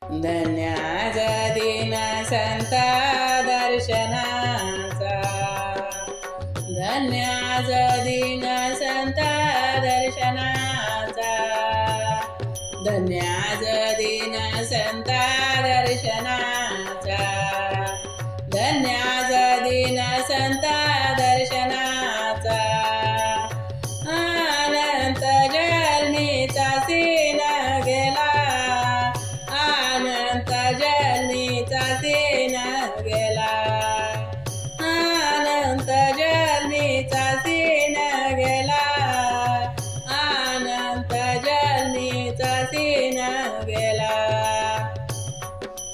धन्याज दिन संत दर्शनाचा, धन्याज दिन संत दर्शनाचा, धन्याज दिन संत दर्शनाचा, धन्याज दिन संत दर्शनाचा. अनंत जर्नीचा सीन गेला, अनंत जर्नीचा सीन गेला, अनंत जर्नीचा सीन गेला, अनंत जर्नीचा सीन गेला.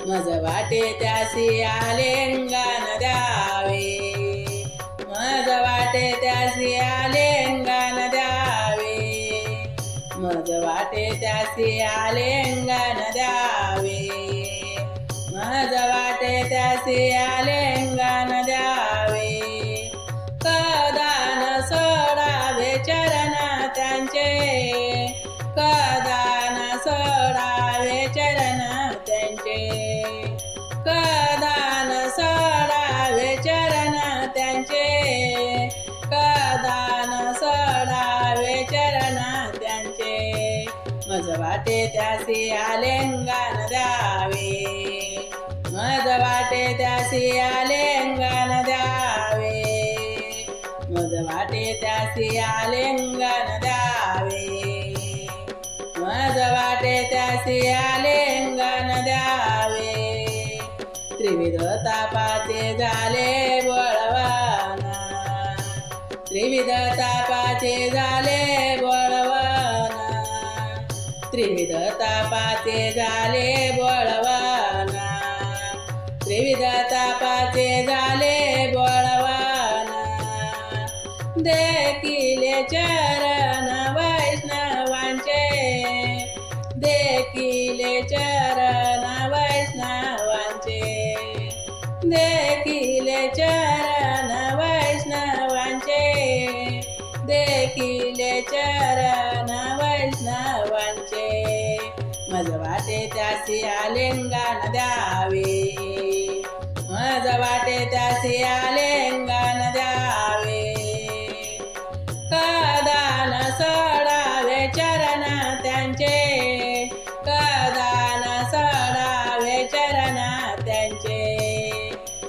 मज वाटे त्यासी आलिंगन द्यावे, मज वाटे त्यासी आलिंगन द्यावे, मज वाटे त्यासी आलिंगन द्यावे, मज वाटे त्यासी आलिंगन द्यावे. कदा न सोडावे चरण त्यांचे, कदा न सोडावे चरण त्यांचे, कदा न सोडावे चरण त्यांचे, कदा न सोडावे चरण त्यांचे. मज वाटे त्यासी आलिंगन द्यावे, मज वाटे त्यासी आलिंगन द्यावे, मज वाटे त्यासी आलिंगन द्यावे, मज वाटे त्यासी आलिंगन द्यावे. त्रिविध तापाचे झाले बळवाना, त्रिविध तापाचे झाले बळवाना, त्रिविध तापाचे झाले बळवाना, त्रिविध तापाचे झाले बळवाना. देखिले चरण वैष्णवांचे, देखिले चरण वैष्णवांचे, देखिले चरण वैष्णवांचे, देखिले चरण वैष्णवांचे. मज वाटे त्यासी आलिंगन द्यावे, मज वाटे त्यासी आलिंगन द्यावे. कदा न सोडावे चरण त्यांचे, कदा न सोडावे चरण त्यांचे,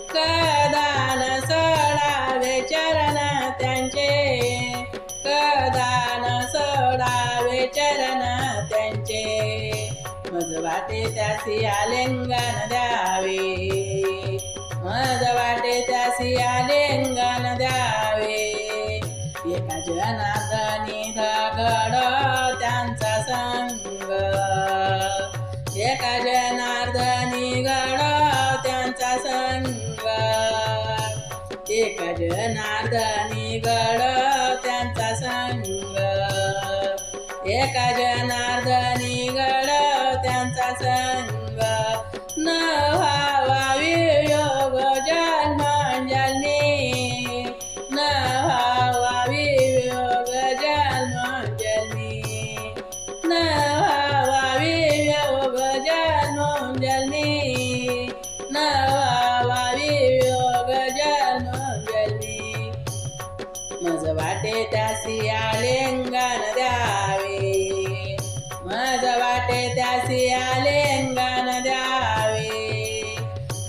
कदा न सोडावे चरण त्यांचे, कदा न सोडावे चरण त्यांचे. मज वाटे त्यासी आलिंगन द्यावे, मज वाटे त्यासी आलिंगन द्यावे. एका जनार्दनी दगड त्यांचा संग, एका जनार्दनी गड त्यांचा संग, एका जनार्दनी गड त्यांचा संग, एका जनार्दनी गड त्यांचा संग. न व्हावा वियोग जन्मांजली, न व्हावा वियोग जन्मांजली, न व्हावा वियोग जन्मांजली, न व्हावा वियोग जन्मांजली. मज वाटे त्यासी आलिंगन द्यावे, मज वाटे त्यासी आलिंगन द्यावे.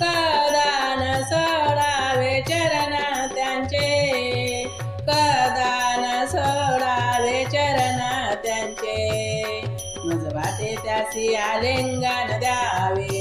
कदा न सोडावे चरण त्यांचे, कदा न सोडावे चरण त्यांचे. मज वाटे त्यासी आलिंगन द्यावे,